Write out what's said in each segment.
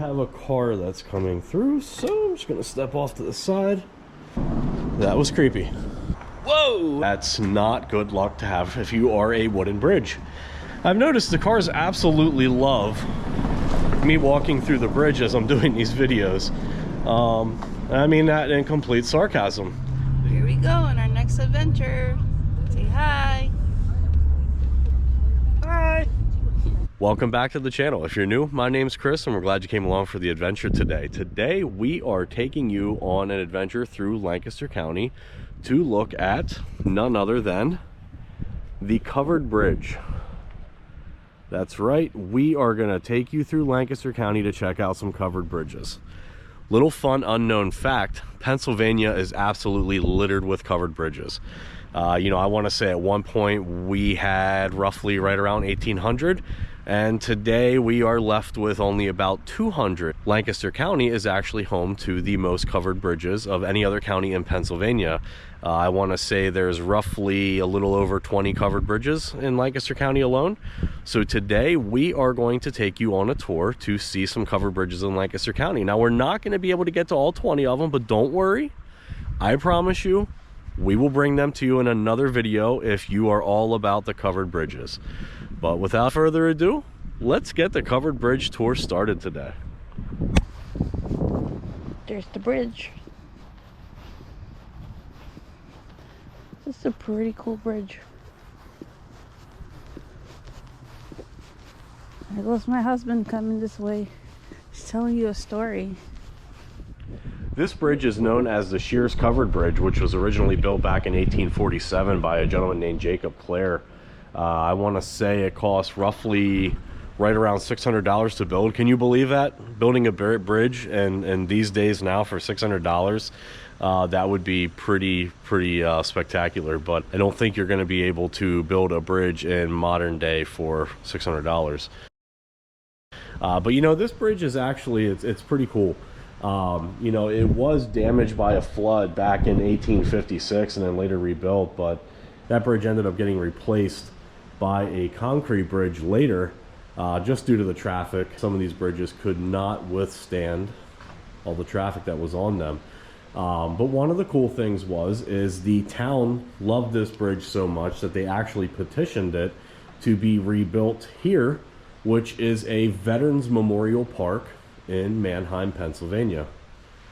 have a car that's coming through, so I'm just gonna step off to the side. That was creepy. Whoa! That's not good luck to have if you are a wooden bridge. I've noticed the cars absolutely love me walking through the bridge as I'm doing these videos. I mean that in complete sarcasm. Here we go on our next adventure. Say hi. Hi. Welcome back to the channel. If you're new, my name's Chris and we're glad you came along for the adventure today. Today we are taking you on an adventure through Lancaster County to look at none other than the covered bridge. That's right, we are going to take you through Lancaster County to check out some covered bridges. Little fun unknown fact, Pennsylvania is absolutely littered with covered bridges. You know, I want to say at one point we had roughly right around 1,800, and today we are left with only about 200. Lancaster County is actually home to the most covered bridges of any other county in Pennsylvania. I want to say there's roughly a little over 20 covered bridges in Lancaster County alone. So today we are going to take you on a tour to see some covered bridges in Lancaster County. Now we're not going to be able to get to all 20 of them, but don't worry. I promise you, we will bring them to you in another video if you are all about the covered bridges. But without further ado, let's get the covered bridge tour started today. There's the bridge. This is a pretty cool bridge. There goes my husband coming this way. He's telling you a story. This bridge is known as the Shearer Covered Bridge, which was originally built back in 1847 by a gentleman named Jacob Keller. I want to say it cost roughly right around $600 to build. Can you believe that? Building a bridge and these days now for $600, that would be pretty spectacular. But I don't think you're going to be able to build a bridge in modern day for $600. But you know, this bridge is actually, it's pretty cool. You know, it was damaged by a flood back in 1856 and then later rebuilt, but that bridge ended up getting replaced by a concrete bridge later, just due to the traffic. Some of these bridges could not withstand all the traffic that was on them. But one of the cool things is the town loved this bridge so much that they actually petitioned it to be rebuilt here, which is a Veterans Memorial Park in Manheim, Pennsylvania.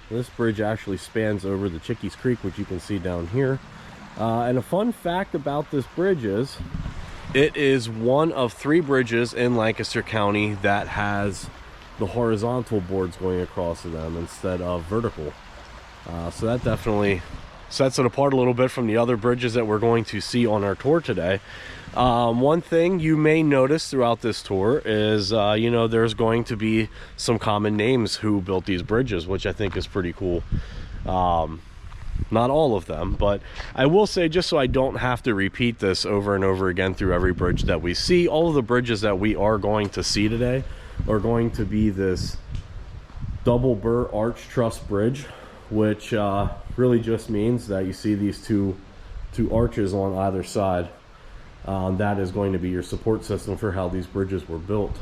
This bridge actually spans over the Chickies Creek, which you can see down here. And a fun fact about this bridge is it is one of 3 bridges in Lancaster County that has the horizontal boards going across of them instead of vertical. So that definitely sets it apart a little bit from the other bridges that we're going to see on our tour today. One thing you may notice throughout this tour is, you know, there's going to be some common names who built these bridges, which I think is pretty cool. Not all of them, but I will say, just so I don't have to repeat this over and over again through every bridge that we see, all of the bridges that we are going to see today are going to be this double burr arch truss bridge, which really just means that you see these two arches on either side. That is going to be your support system for how these bridges were built.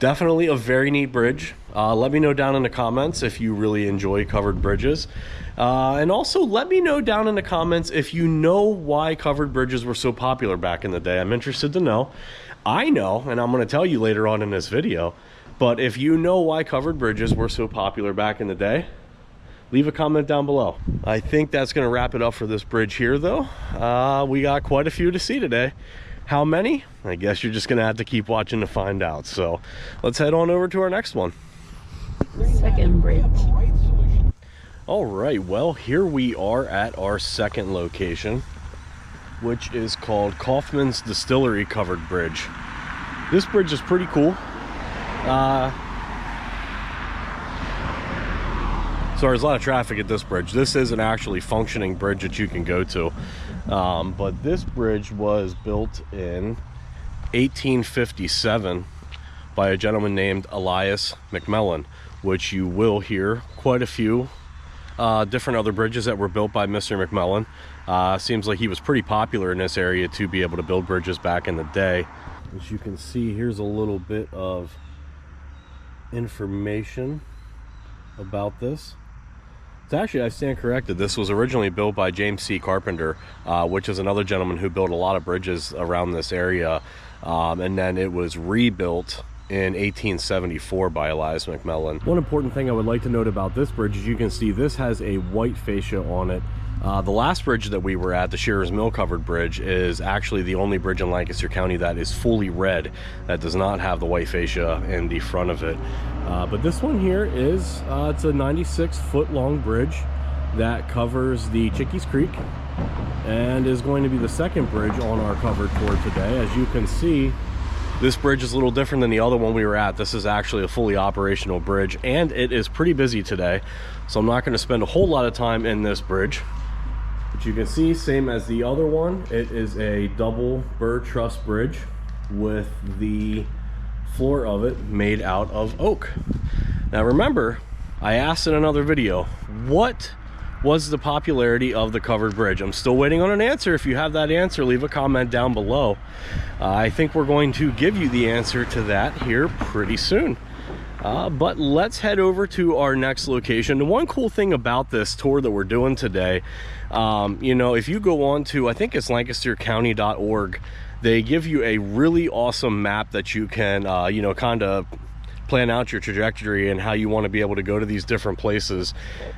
Definitely a very neat bridge. Let me know down in the comments if you really enjoy covered bridges. And also let me know down in the comments if you know why covered bridges were so popular back in the day. I'm interested to know. I know, and I'm going to tell you later on in this video, but if you know why covered bridges were so popular back in the day, leave a comment down below. I think that's going to wrap it up for this bridge here, though. We got quite a few to see today. How many? I guess you're just going to have to keep watching to find out. So let's head on over to our next one. Second bridge. All right, well, here we are at our second location, which is called Kauffman's Distillery Covered Bridge. This bridge is pretty cool. So there's a lot of traffic at this bridge. This is an actually functioning bridge that you can go to. But this bridge was built in 1857 by a gentleman named Elias McMillan, which you will hear quite a few different other bridges that were built by Mr. McMillan. Seems like he was pretty popular in this area to be able to build bridges back in the day. As you can see, here's a little bit of information about this. It's actually, I stand corrected, this was originally built by James C. Carpenter, which is another gentleman who built a lot of bridges around this area, and then it was rebuilt in 1874 by Elias McMillan. One important thing I would like to note about this bridge is you can see this has a white fascia on it. The last bridge that we were at, the Shearer's Mill Covered Bridge, is actually the only bridge in Lancaster County that is fully red, that does not have the white fascia in the front of it. But this one here is, it's a 96-foot long bridge that covers the Chickies Creek and is going to be the second bridge on our covered tour today. As you can see, this bridge is a little different than the other one we were at. This is actually a fully operational bridge, and it is pretty busy today, so I'm not going to spend a whole lot of time in this bridge. But you can see, same as the other one, it is a double burr truss bridge with the floor of it made out of oak. Now remember, I asked in another video, what was the popularity of the covered bridge? I'm still waiting on an answer. If you have that answer, leave a comment down below. I think we're going to give you the answer to that here pretty soon. But let's head over to our next location. The one cool thing about this tour that we're doing today, you know, if you go on to, I think it's lancastercounty.org, they give you a really awesome map that you can, you know, kind of plan out your trajectory and how you want to be able to go to these different places.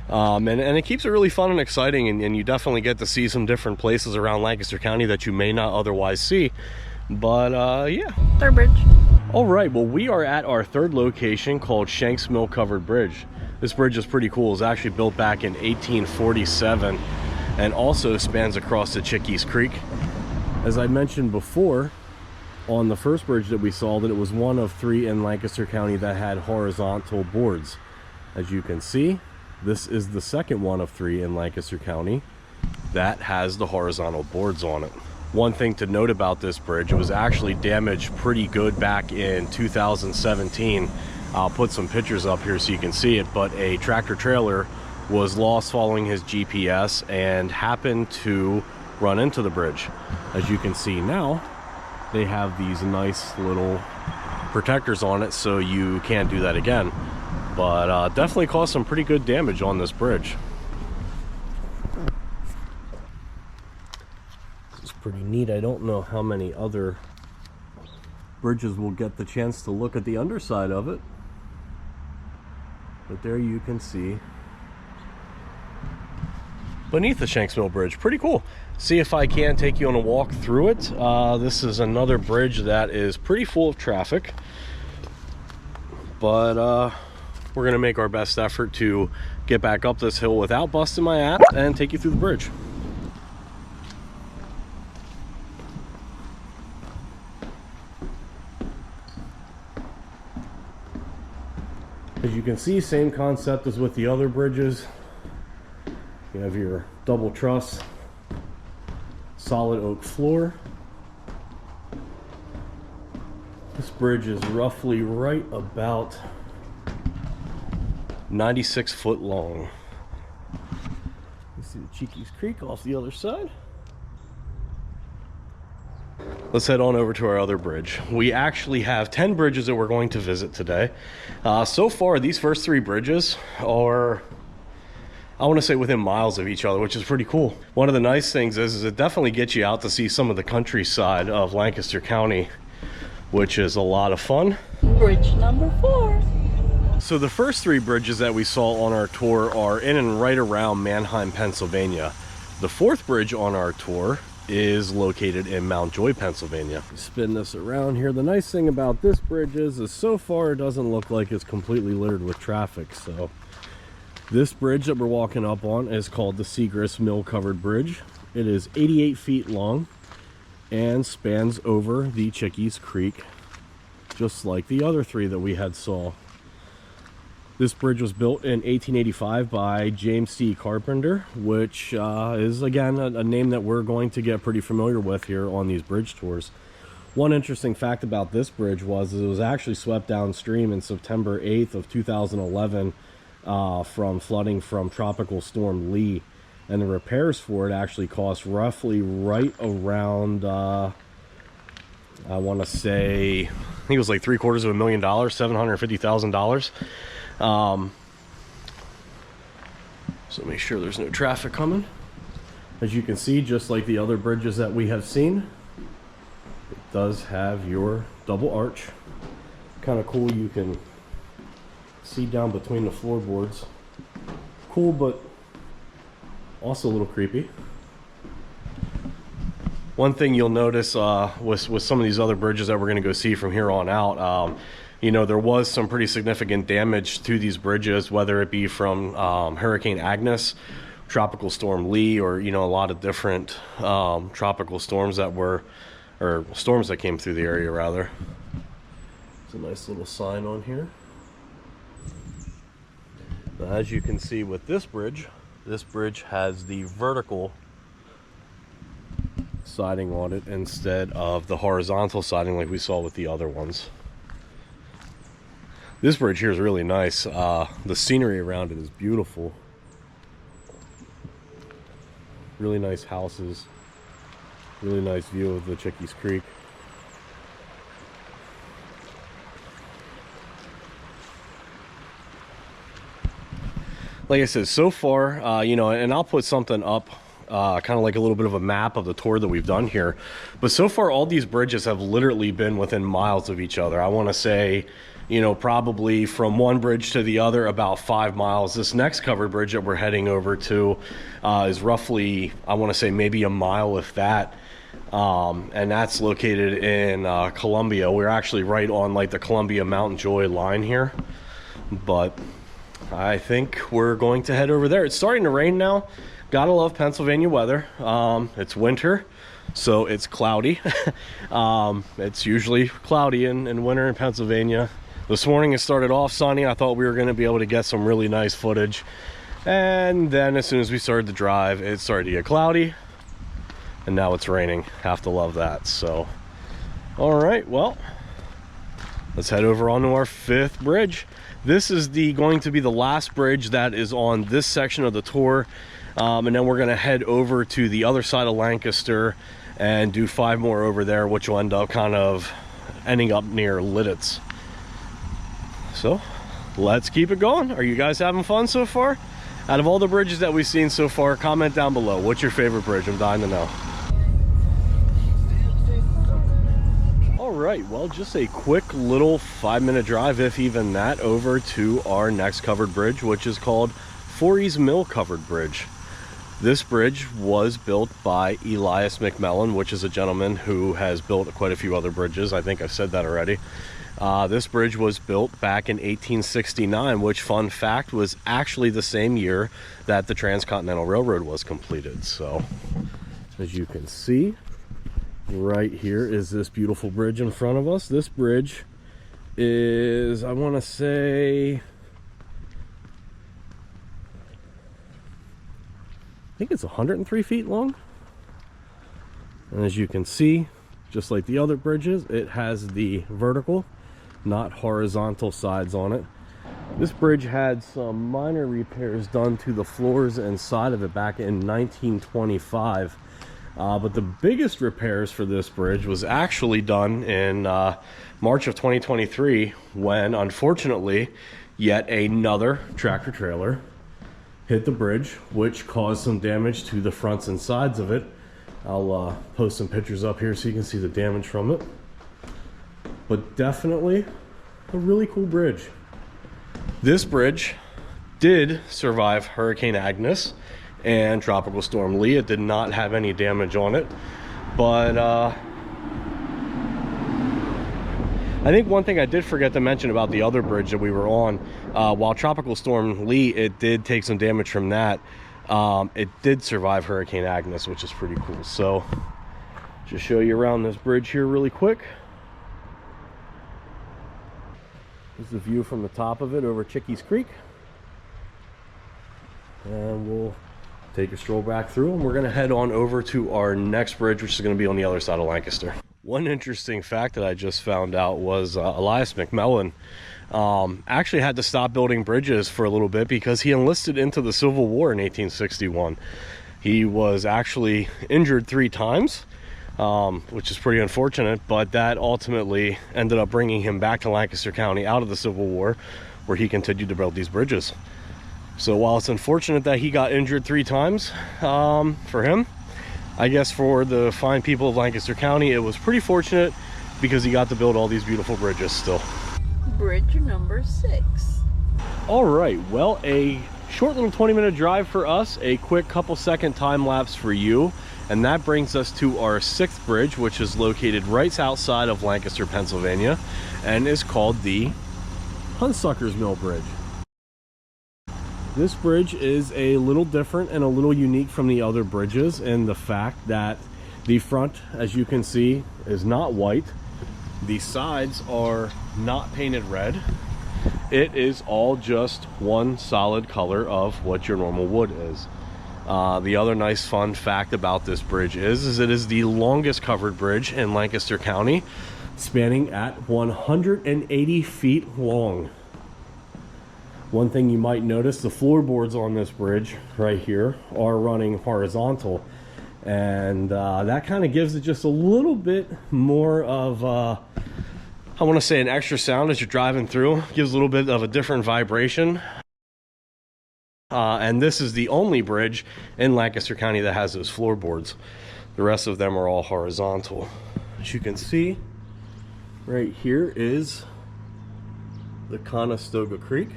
And it keeps it really fun and exciting, and you definitely get to see some different places around Lancaster County that you may not otherwise see. But yeah. Third bridge. All right, well, we are at our third location called Shenck's Mill Covered Bridge. This bridge is pretty cool. It was actually built back in 1847 and also spans across the Chickies Creek. As I mentioned before, on the first bridge that we saw, that it was one of 3 in Lancaster County that had horizontal boards. As you can see, this is the second one of 3 in Lancaster County that has the horizontal boards on it. One thing to note about this bridge, it was actually damaged pretty good back in 2017. I'll put some pictures up here so you can see it, but a tractor trailer was lost following his GPS and happened to run into the bridge. As you can see now, they have these nice little protectors on it so you can't do that again. But definitely caused some pretty good damage on this bridge. Pretty neat. I don't know how many other bridges will get the chance to look at the underside of it, but there you can see beneath the Shenck's Mill Bridge. Pretty cool. See if I can take you on a walk through it. This is another bridge that is pretty full of traffic, but we're gonna make our best effort to get back up this hill without busting my ass and take you through the bridge. As you can see, same concept as with the other bridges. You have your double truss, solid oak floor. This bridge is roughly right about 96 foot long. You see the Chickies Creek off the other side. Let's head on over to our other bridge. We actually have 10 bridges that we're going to visit today. So far, these first 3 bridges are, I want to say, within miles of each other, which is pretty cool. One of the nice things is it definitely gets you out to see some of the countryside of Lancaster County, which is a lot of fun. Bridge number 4. So the first 3 bridges that we saw on our tour are in and right around Manheim, Pennsylvania. The 4th bridge on our tour is located in Mount Joy, Pennsylvania. Spin this around here. The nice thing about this bridge is so far it doesn't look like it's completely littered with traffic. So this bridge that we're walking up on is called the Siegrist Mill Covered Bridge. It is 88 feet long and spans over the Chickies Creek, just like the other 3 that we had saw. This bridge was built in 1885 by James C. Carpenter, which is, again, a name that we're going to get pretty familiar with here on these bridge tours. One interesting fact about this bridge was it was actually swept downstream in September 8th of 2011 from flooding from Tropical Storm Lee. and the repairs for it actually cost roughly right around I want to say, I think it was like $750,000, $750,000. So make sure there's no traffic coming. As you can see, just like the other bridges that we have seen, it does have your double arch. Kind of cool, you can see down between the floorboards. Cool, but also a little creepy. One thing you'll notice with some of these other bridges that we're going to go see from here on out, you know, there was some pretty significant damage to these bridges, whether it be from Hurricane Agnes, Tropical Storm Lee, or, you know, a lot of different tropical storms that were, or storms that came through the area rather. There's a nice little sign on here. Now, as you can see with this bridge has the vertical siding on it instead of the horizontal siding like we saw with the other ones. This bridge here is really nice. The scenery around it is beautiful. Really nice houses. Really nice view of the Chickies Creek. Like I said, so far, you know, and I'll put something up, kind of like a little bit of a map of the tour that we've done here. But so far, all these bridges have literally been within miles of each other. I want to say, you know, probably from one bridge to the other, about 5 miles. This next covered bridge that we're heading over to is roughly, I want to say maybe a mile, if that. And that's located in Columbia. We're actually right on like the Columbia Mount Joy line here. But I think we're going to head over there. It's starting to rain now. Gotta love Pennsylvania weather. It's winter, so it's cloudy. It's usually cloudy in winter in Pennsylvania. This morning it started off sunny. I thought we were going to be able to get some really nice footage. And then as soon as we started to drive, it started to get cloudy. And now it's raining. Have to love that. So, all right, well, let's head over onto our 5th bridge. This is going to be the last bridge that is on this section of the tour. And then we're going to head over to the other side of Lancaster and do 5 more over there, which will end up kind of ending up near Lidditz. So let's keep it going. Are you guys having fun so far? Out of all the bridges that we've seen so far, comment down below. What's your favorite bridge? I'm dying to know. All right, well, just a quick little 5-minute drive, if even that, over to our next covered bridge, which is called Forry's Mill Covered Bridge. This bridge was built by Elias McMillan, which is a gentleman who has built quite a few other bridges. I think I've said that already. This bridge was built back in 1869, which, fun fact, was actually the same year that the Transcontinental Railroad was completed. So, as you can see, right here is this beautiful bridge in front of us. This bridge is, I want to say, I think it's 103 feet long. And as you can see, just like the other bridges, it has the vertical, not horizontal sides on it. This bridge had some minor repairs done to the floors and side of it back in 1925. But the biggest repairs for this bridge was actually done in March of 2023, when unfortunately yet another tractor trailer hit the bridge, which caused some damage to the fronts and sides of it. I'll post some pictures up here so you can see the damage from it. But definitely a really cool bridge. This bridge did survive Hurricane Agnes and Tropical Storm Lee. It did not have any damage on it, but I think one thing I did forget to mention about the other bridge that we were on, while Tropical Storm Lee, it did take some damage from that, it did survive Hurricane Agnes, which is pretty cool. So just show you around this bridge here really quick. This is the view from the top of it over Chickies Creek, and we'll take a stroll back through, and we're going to head on over to our next bridge, which is going to be on the other side of Lancaster. One interesting fact that I just found out was Elias McMillan actually had to stop building bridges for a little bit because he enlisted into the Civil War in 1861. He was actually injured 3 times, which is pretty unfortunate, but that ultimately ended up bringing him back to Lancaster County out of the Civil War, where he continued to build these bridges. So while it's unfortunate that he got injured 3 times, for him, I guess for the fine people of Lancaster County, it was pretty fortunate because he got to build all these beautiful bridges still. Bridge number 6. All right, well, a short little 20-minute drive for us, a quick couple-second time lapse for you, and that brings us to our 6th bridge, which is located right outside of Lancaster, Pennsylvania, and is called the Hunsecker's Mill Bridge. This bridge is a little different and a little unique from the other bridges in the fact that the front, as you can see, is not white. The sides are not painted red. It is all just one solid color of what your normal wood is. The other nice fun fact about this bridge is it is the longest covered bridge in Lancaster County, spanning at 180 feet long. One thing you might notice, the floorboards on this bridge right here are running horizontal, and that kind of gives it just a little bit more of I want to say an extra sound as you're driving through. Gives a little bit of a different vibration. And this is the only bridge in Lancaster County that has those floorboards. The rest of them are all horizontal. As you can see, right here is the Conestoga Creek.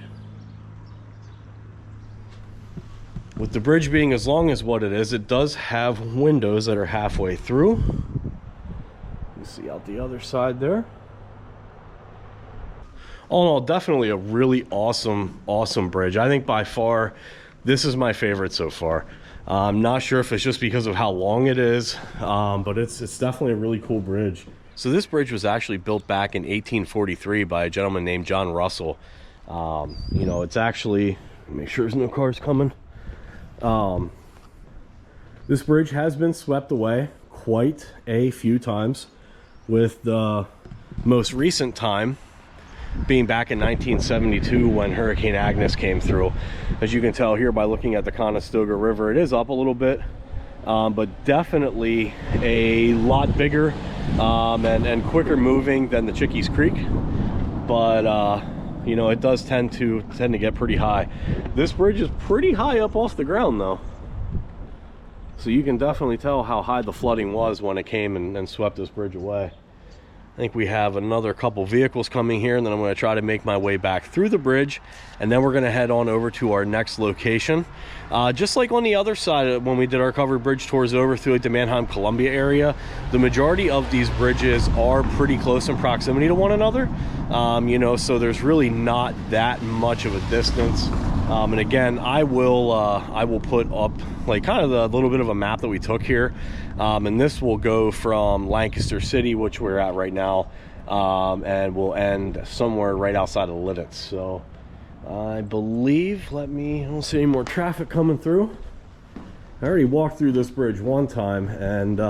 With the bridge being as long as what it is, it does have windows that are halfway through. You see out the other side there. All in all, definitely a really awesome bridge. I think by far this is my favorite so far. I'm not sure if it's just because of how long it is, but it's definitely a really cool bridge. So this bridge was actually built back in 1843 by a gentleman named John Russell. You know, it's actually, make sure there's no cars coming. This bridge has been swept away quite a few times, with the most recent time being back in 1972 when Hurricane Agnes came through. As you can tell here by looking at the Conestoga River, it is up a little bit, but definitely a lot bigger and quicker moving than the Chickies Creek. But you know, it does tend to get pretty high. This bridge is pretty high up off the ground though, so you can definitely tell how high the flooding was when it came and swept this bridge away. I think we have another couple vehicles coming here, and then I'm going to try to make my way back through the bridge, and then we're going to head on over to our next location. Just like on the other side, when we did our covered bridge tours over through like the Manheim, Columbia area, the majority of these bridges are pretty close in proximity to one another. You know, so there's really not that much of a distance. And again, I will put up like kind of the little bit of a map that we took here, and this will go from Lancaster City, which we're at right now, and we'll end somewhere right outside of Lititz. So I believe, I don't see any more traffic coming through. I already walked through this bridge one time, and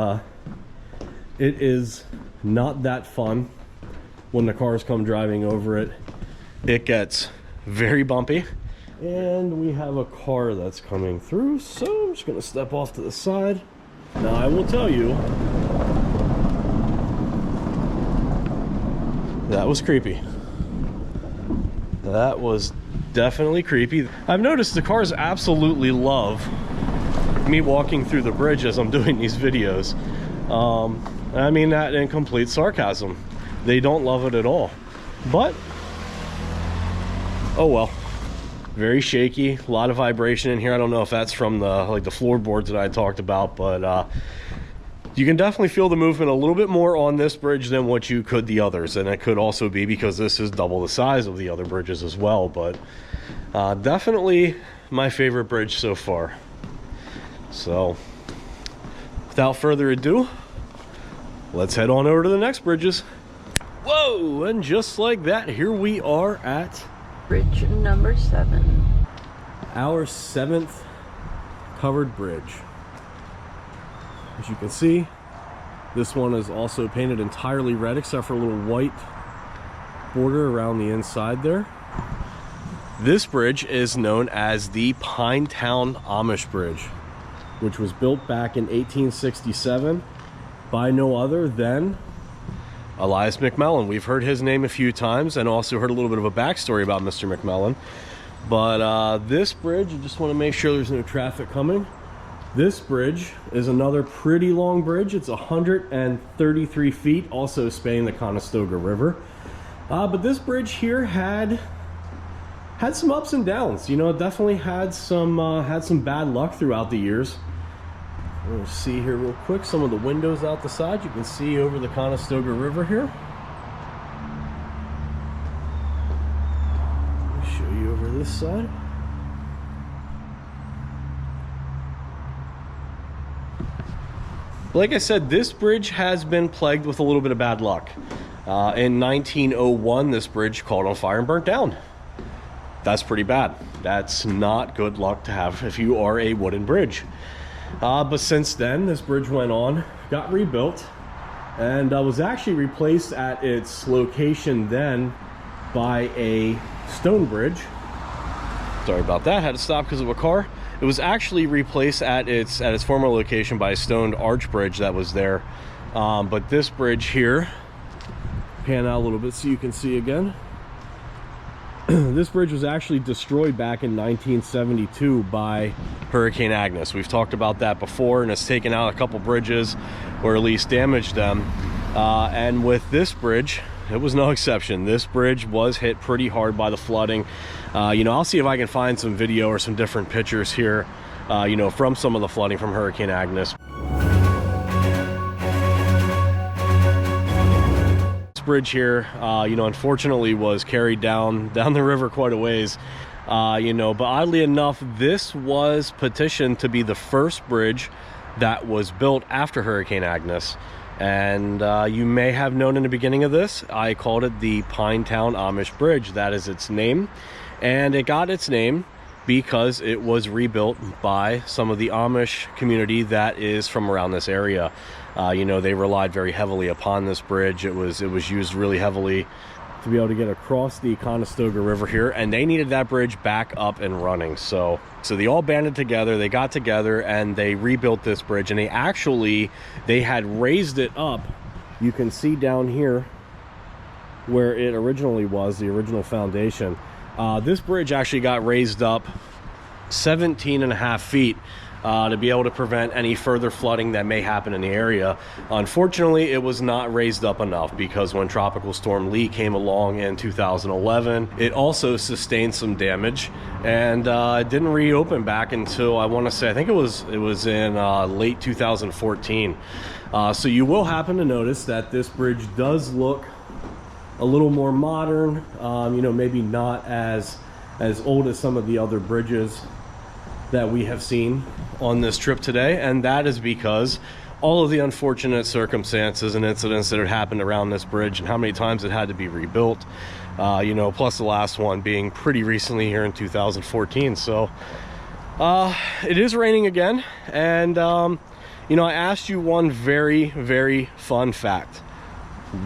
it is not that fun when the cars come driving over it. It gets very bumpy. And we have a car that's coming through, so I'm just going to step off to the side. Now, I will tell you, that was creepy. That was definitely creepy. I've noticed the cars absolutely love me walking through the bridge as I'm doing these videos. I mean that in complete sarcasm. They don't love it at all. But, oh well. Very shaky, a lot of vibration in here. I don't know if that's from the floorboards that I talked about, but you can definitely feel the movement a little bit more on this bridge than what you could the others, and it could also be because this is double the size of the other bridges as well. But definitely my favorite bridge so far. So without further ado, let's head on over to the next bridges. Whoa, and just like that, here we are at Bridge number 7. Our 7th covered bridge. As you can see, this one is also painted entirely red except for a little white border around the inside there. This bridge is known as the Pinetown Amish Bridge. which was built back in 1867 by no other than Elias McMullen. We've heard his name a few times and also heard a little bit of a backstory about Mr. McMullen. But this bridge, you just want to make sure there's no traffic coming. This bridge is another pretty long bridge. It's 133 feet, also spanning the Conestoga River. But this bridge here had some ups and downs. You know, it definitely had some bad luck throughout the years. We'll see here real quick some of the windows out the side. You can see over the Conestoga River here. Let me show you over this side. Like I said, this bridge has been plagued with a little bit of bad luck. In 1901, this bridge caught on fire and burnt down. That's pretty bad. That's not good luck to have if you are a wooden bridge. But since then, this bridge went on, got rebuilt, and was actually replaced at its location then by a stone bridge. Sorry about that, had to stop because of a car. It was actually replaced at its former location by a stone arch bridge that was there. But this bridge here, pan out a little bit so you can see again. This bridge was actually destroyed back in 1972 by Hurricane Agnes. We've talked about that before, and it's taken out a couple bridges, or at least damaged them. And with this bridge, it was no exception. This bridge was hit pretty hard by the flooding. You know, I'll see if I can find some video or some different pictures here, you know, from some of the flooding from Hurricane Agnes. Bridge here, you know, unfortunately was carried down the river quite a ways, you know, but oddly enough, this was petitioned to be the first bridge that was built after Hurricane Agnes. And you may have known in the beginning of this, I called it the Pinetown Amish Bridge. That is its name, and it got its name because it was rebuilt by some of the Amish community that is from around this area. You know, they relied very heavily upon this bridge. It was used really heavily to be able to get across the Conestoga River here, and they needed that bridge back up and running. So they all banded together, they got together, and they rebuilt this bridge. And they had raised it up. You can see down here where it originally was, the original foundation. This bridge actually got raised up 17.5 feet to be able to prevent any further flooding that may happen in the area. Unfortunately, it was not raised up enough because when Tropical Storm Lee came along in 2011, it also sustained some damage, and it didn't reopen back until, I want to say, I think it was in late 2014. So you will happen to notice that this bridge does look a little more modern, you know, maybe not as old as some of the other bridges that we have seen on this trip today, and that is because all of the unfortunate circumstances and incidents that had happened around this bridge and how many times it had to be rebuilt, you know, plus the last one being pretty recently here in 2014. So it is raining again, and you know, I asked you one very, very fun fact.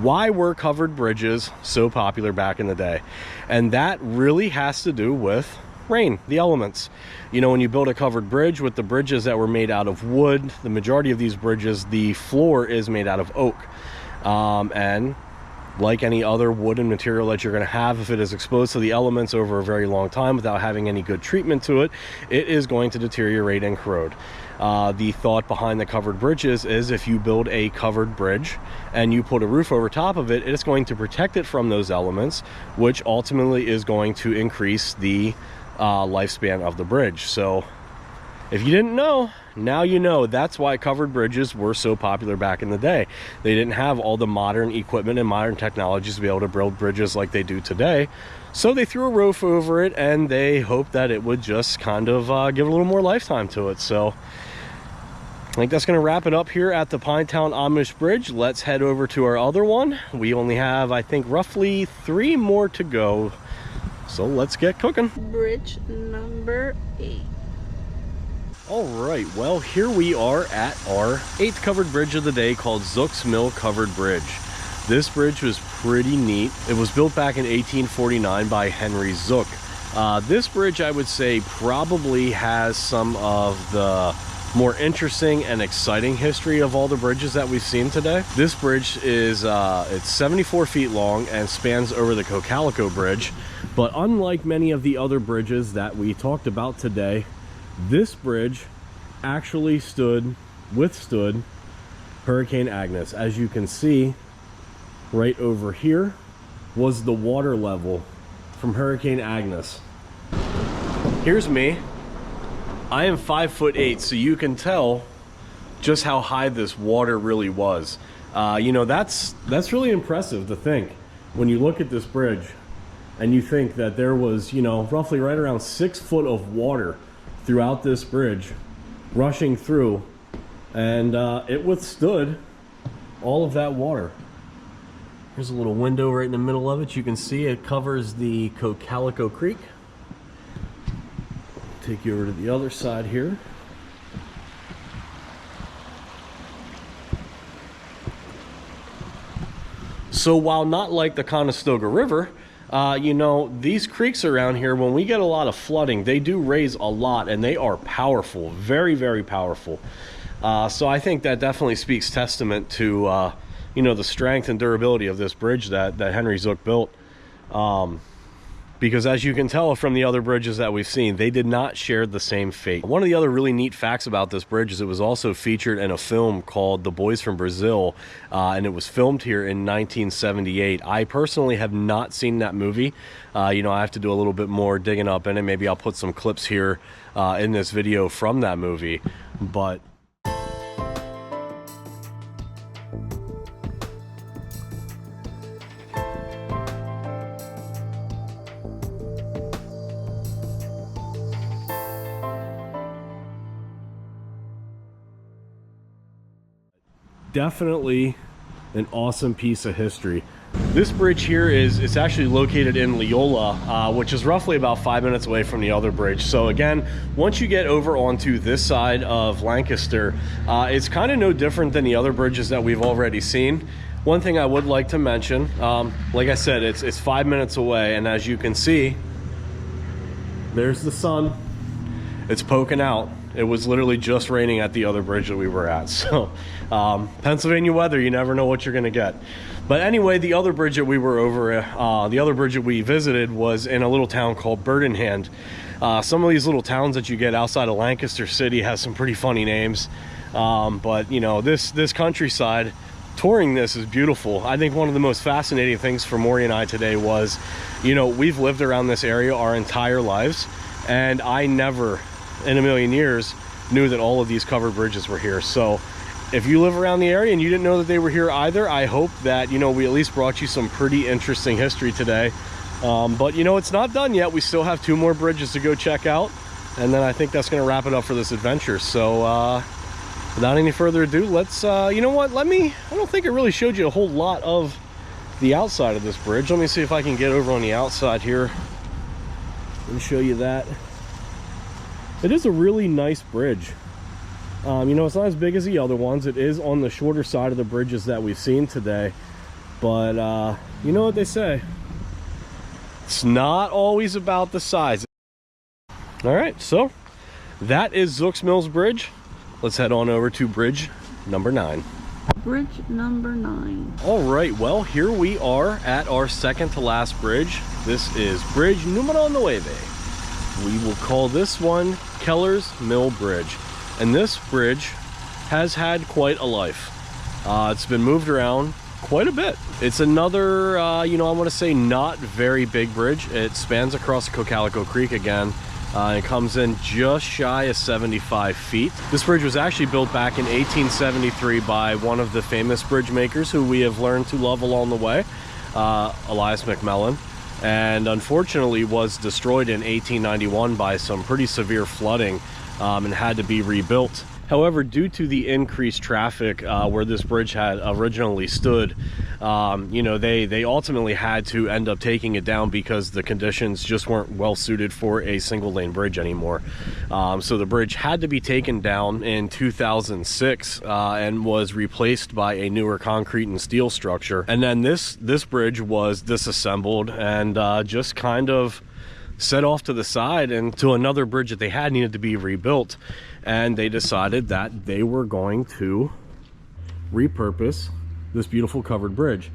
Why were covered bridges so popular back in the day? And that really has to do with rain, the elements. You know, when you build a covered bridge, with the bridges that were made out of wood, the majority of these bridges, the floor is made out of oak. And like any other wooden material that you're going to have, if it is exposed to the elements over a very long time without having any good treatment to it, it is going to deteriorate and corrode. The thought behind the covered bridges is if you build a covered bridge and you put a roof over top of it, it's going to protect it from those elements, which ultimately is going to increase the lifespan of the bridge. So if you didn't know, now you know. That's why covered bridges were so popular back in the day. They didn't have all the modern equipment and modern technologies to be able to build bridges like they do today. So they threw a roof over it, and they hoped that it would just kind of give a little more lifetime to it. So I think that's going to wrap it up here at the Pinetown Amish Bridge. Let's head over to our other one. We only have, I think, roughly 3 more to go. So let's get cooking. Bridge number 8. All right, well, here we are at our 8th covered bridge of the day, called Zook's Mill Covered Bridge. This bridge was pretty neat. It was built back in 1849 by Henry Zook. This bridge, I would say, probably has some of the more interesting and exciting history of all the bridges that we've seen today. This bridge is it's 74 feet long and spans over the Cocalico Bridge. But unlike many of the other bridges that we talked about today, this bridge actually withstood Hurricane Agnes. As you can see, right over here was the water level from Hurricane Agnes. Here's me. I am 5'8", so you can tell just how high this water really was. You know, that's really impressive to think when you look at this bridge and you think that there was, you know, roughly right around 6 foot of water throughout this bridge rushing through, and it withstood all of that water. Here's a little window right in the middle of it. You can see it covers the Cocalico Creek. Take you over to the other side here. So while not like the Conestoga River, you know, these creeks around here, when we get a lot of flooding, they do raise a lot, and they are powerful, very, very powerful. So I think that definitely speaks testament to, you know, the strength and durability of this bridge that Henry Zook built. Because as you can tell from the other bridges that we've seen, they did not share the same fate. One of the other really neat facts about this bridge is it was also featured in a film called The Boys from Brazil, and it was filmed here in 1978. I personally have not seen that movie. You know, I have to do a little bit more digging up in it. Maybe I'll put some clips here in this video from that movie. But definitely an awesome piece of history. This bridge here it's actually located in Leola, which is roughly about 5 minutes away from the other bridge. So again, once you get over onto this side of Lancaster, it's kind of no different than the other bridges that we've already seen. One thing I would like to mention, like I said, it's 5 minutes away, and as you can see, there's the sun. It's poking out. It was literally just raining at the other bridge that we were at. So Pennsylvania weather, you never know what you're gonna get. But anyway, the other bridge that we were over, the other bridge that we visited was in a little town called Birdenhand. Some of these little towns that you get outside of Lancaster City has some pretty funny names. But you know, this countryside, touring this is beautiful. I think one of the most fascinating things for Maury and I today was, you know, we've lived around this area our entire lives, and I never in a million years knew that all of these covered bridges were here. So if you live around the area and you didn't know that they were here either, I hope that, you know, we at least brought you some pretty interesting history today. But you know, it's not done yet. We still have 2 more bridges to go check out, and then I think that's going to wrap it up for this adventure. So without any further ado, let's you know what, I don't think it really showed you a whole lot of the outside of this bridge. Let me see if I can get over on the outside here and show you that. It is a really nice bridge. You know, it's not as big as the other ones. It is on the shorter side of the bridges that we've seen today. But you know what they say, it's not always about the size. All right, so that is Zook's Mills Bridge. Let's head on over to bridge number 9. Bridge number 9. All right, well, here we are at our second to last bridge. This is bridge numero 9. We will call this one Keller's Mill Bridge. And this bridge has had quite a life. It's been moved around quite a bit. It's another, you know, I want to say not very big bridge. It spans across the Cocalico Creek again. It comes in just shy of 75 feet. This bridge was actually built back in 1873 by one of the famous bridge makers who we have learned to love along the way, Elias McMillan. And unfortunately was destroyed in 1891 by some pretty severe flooding, and had to be rebuilt. However, due to the increased traffic where this bridge had originally stood, you know, they ultimately had to end up taking it down because the conditions just weren't well suited for a single lane bridge anymore. So the bridge had to be taken down in 2006 and was replaced by a newer concrete and steel structure. And then this bridge was disassembled and just kind of set off to the side and to another bridge that they had needed to be rebuilt, and they decided that they were going to repurpose this beautiful covered bridge.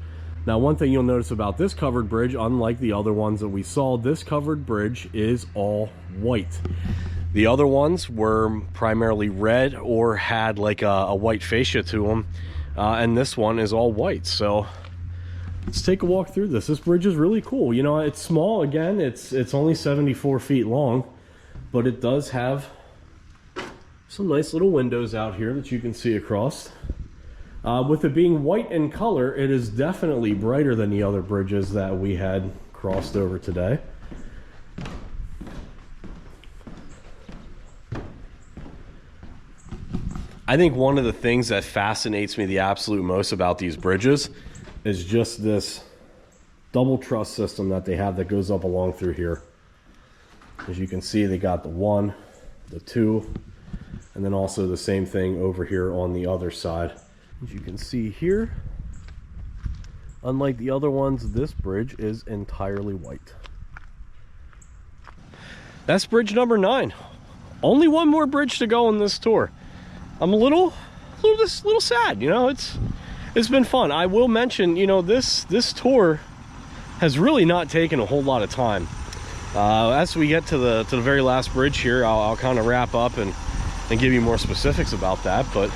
Now, one thing you'll notice about this covered bridge, unlike the other ones that we saw, this covered bridge is all white. The other ones were primarily red or had like a white fascia to them, and this one is all white. So let's take a walk through this. This bridge is really cool. You know, it's small. Again, it's only 74 feet long, but it does have some nice little windows out here that you can see across. With it being white in color, it is definitely brighter than the other bridges that we had crossed over today. I think one of the things that fascinates me the absolute most about these bridges is just this double truss system that they have that goes up along through here. As you can see, they got the 1, the 2, and then also the same thing over here on the other side. As you can see here, unlike the other ones, this bridge is entirely white. That's bridge number 9. Only one more bridge to go on this tour. I'm a little sad, you know. It's been fun. I will mention, you know, this tour has really not taken a whole lot of time. As we get to the very last bridge here, I'll kind of wrap up and give you more specifics about that. But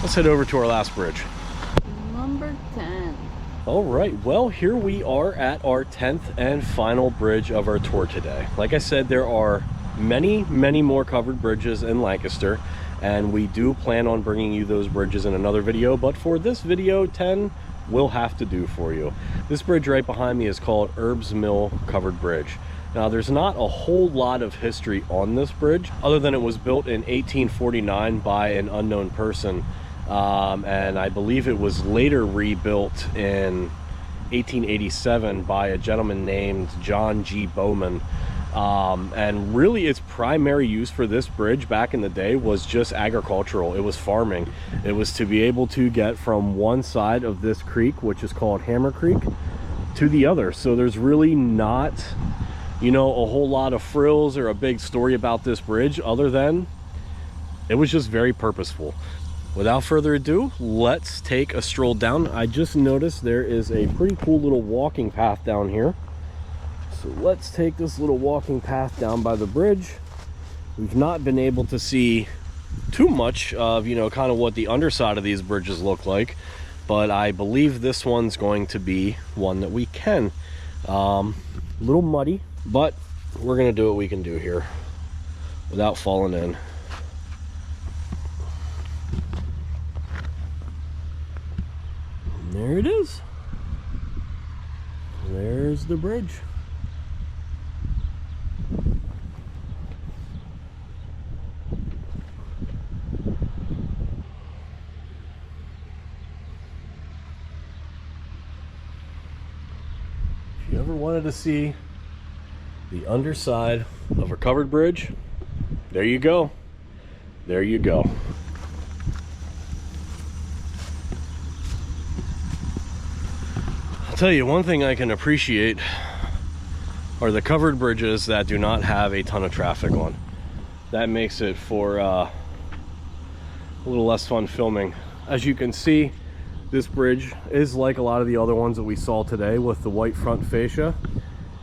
let's head over to our last bridge. Number 10. All right, well, here we are at our 10th and final bridge of our tour today. Like I said, there are many more covered bridges in Lancaster, and we do plan on bringing you those bridges in another video, but for this video, 10 will have to do for you. This bridge right behind me is called Herb's Mill Covered Bridge. Now, there's not a whole lot of history on this bridge, other than it was built in 1849 by an unknown person, and I believe it was later rebuilt in 1887 by a gentleman named John G. Bowman. And really its primary use for this bridge back in the day was just agricultural. It was farming. It was to be able to get from one side of this creek, which is called Hammer Creek, to the other. So there's really not, you know, a whole lot of frills or a big story about this bridge, other than it was just very purposeful. Without further ado, let's take a stroll down. I just noticed there is a pretty cool little walking path down here. So let's take this little walking path down by the bridge. We've not been able to see too much of, you know, kind of what the underside of these bridges look like, but I believe this one's going to be one that we can. A little muddy, but we're gonna do what we can do here without falling in. And there it is. There's the bridge. If you ever wanted to see the underside of a covered bridge, there you go. There you go. I'll tell you, one thing I can appreciate are the covered bridges that do not have a ton of traffic on. That makes it for a little less fun filming. As you can see, this bridge is like a lot of the other ones that we saw today, with the white front fascia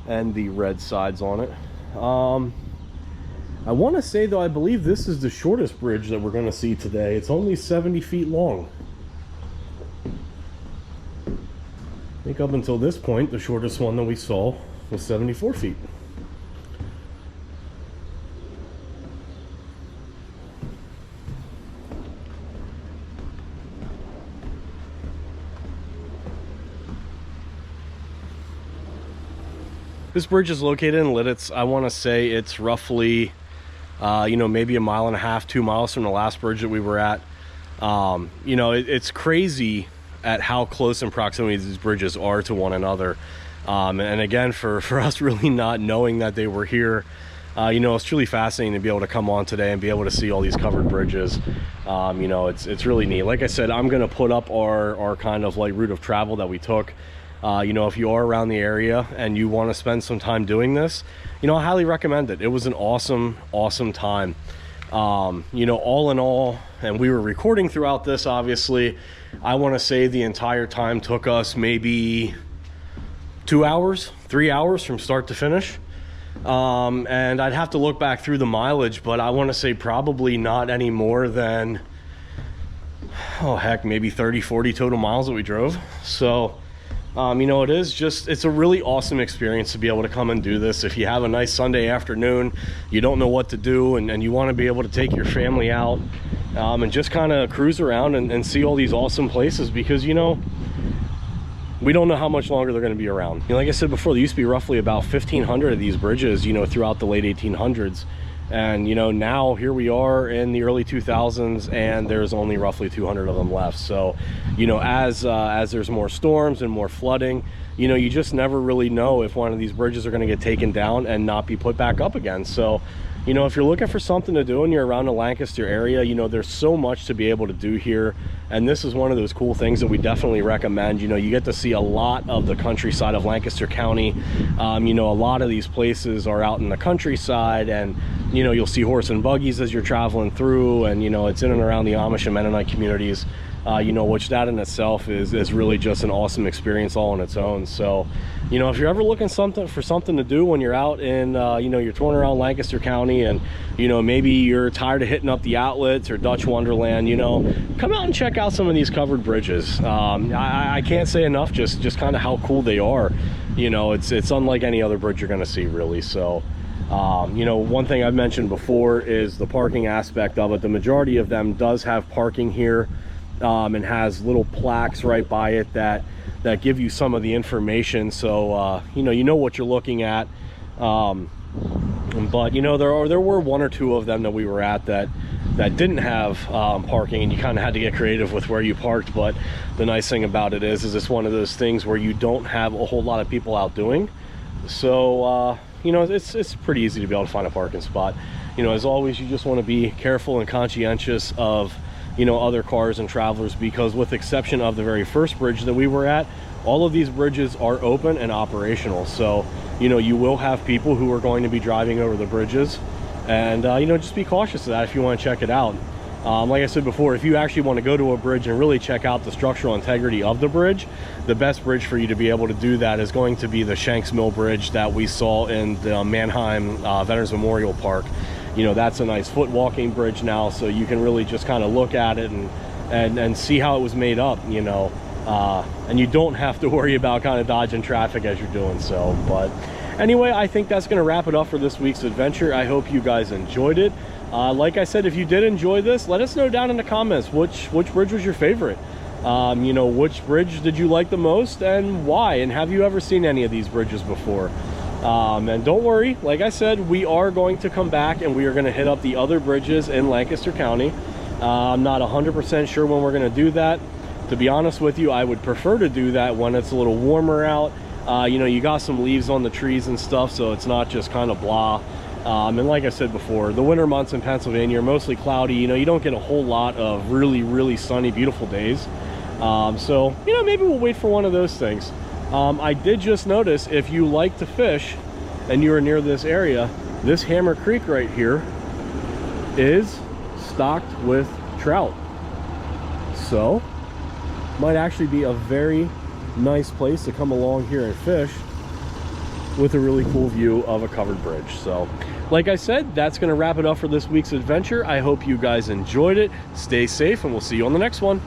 and the red sides on it. I want to say, though, I believe this is the shortest bridge that we're going to see today. It's only 70 feet long. I think up until this point, the shortest one that we saw was 74 feet. This bridge is located in Lidditz. I want to say it's roughly, you know, maybe 1.5 miles, 2 miles from the last bridge that we were at. You know, it's crazy at how close in proximity these bridges are to one another. And again, for us really not knowing that they were here, you know, it's truly fascinating to be able to come on today and be able to see all these covered bridges. You know, it's really neat. Like I said, I'm going to put up our kind of like route of travel that we took. You know, if you are around the area and you want to spend some time doing this, you know, I highly recommend it. It was an awesome time. You know, all in all, and we were recording throughout this, obviously, I want to say the entire time took us maybe 2 hours, 3 hours from start to finish. And I'd have to look back through the mileage, but I want to say probably not any more than, oh heck, maybe 30-40 total miles that we drove. So you know, it's a really awesome experience to be able to come and do this. If you have a nice Sunday afternoon, you don't know what to do, and you want to be able to take your family out and just kind of cruise around and see all these awesome places, because, you know, we don't know how much longer they're going to be around. You know, like I said before, there used to be roughly about 1,500 of these bridges, you know, throughout the late 1800s. And, you know, now here we are in the early 2000s, and there's only roughly 200 of them left. So, you know, as there's more storms and more flooding, you know, you just never really know if one of these bridges are going to get taken down and not be put back up again. So, you know, if you're looking for something to do and you're around the Lancaster area, you know, there's so much to be able to do here. And this is one of those cool things that we definitely recommend. You know, you get to see a lot of the countryside of Lancaster County. You know, a lot of these places are out in the countryside, and, you know, you'll see horse and buggies as you're traveling through, and, you know, it's in and around the Amish and Mennonite communities. You know, which that in itself is really just an awesome experience all on its own. So, you know, if you're ever looking for something to do when you're out in, you know, you're touring around Lancaster County, and, you know, maybe you're tired of hitting up the outlets or Dutch Wonderland, you know, come out and check out some of these covered bridges. I can't say enough just kind of how cool they are. You know, it's unlike any other bridge you're going to see, really. So, you know, one thing I've mentioned before is the parking aspect of it. The majority of them does have parking here. And has little plaques right by it that give you some of the information, so you know what you're looking at. But, you know, there were one or two of them that we were at that didn't have parking, and you kind of had to get creative with where you parked. But the nice thing about it is it's one of those things where you don't have a whole lot of people out doing, so you know, it's pretty easy to be able to find a parking spot. You know, as always, you just want to be careful and conscientious of, you know, other cars and travelers, because with exception of the very first bridge that we were at, all of these bridges are open and operational. So, you know, you will have people who are going to be driving over the bridges, and you know, just be cautious of that if you want to check it out. Like I said before, if you actually want to go to a bridge and really check out the structural integrity of the bridge, the best bridge for you to be able to do that is going to be the Shenck's Mill Bridge that we saw in the Mannheim Veterans Memorial Park. You know, that's a nice foot walking bridge now, so you can really just kind of look at it and see how it was made up, you know, and you don't have to worry about kind of dodging traffic as you're doing so. But anyway, I think that's going to wrap it up for this week's adventure. I hope you guys enjoyed it. Like I said, if you did enjoy this, let us know down in the comments which bridge was your favorite. You know, which bridge did you like the most and why, and have you ever seen any of these bridges before? And don't worry, like I said, we are going to come back and we are going to hit up the other bridges in Lancaster County. I'm not 100% sure when we're going to do that. To be honest with you, I would prefer to do that when it's a little warmer out. You know, you got some leaves on the trees and stuff, so it's not just kind of blah. And like I said before, the winter months in Pennsylvania are mostly cloudy. You know, you don't get a whole lot of really sunny, beautiful days. So, you know, maybe we'll wait for one of those things. I did just notice, if you like to fish and you are near this area, this Hammer Creek right here is stocked with trout. So, might actually be a very nice place to come along here and fish with a really cool view of a covered bridge. So, like I said, that's going to wrap it up for this week's adventure. I hope you guys enjoyed it. Stay safe, and we'll see you on the next one.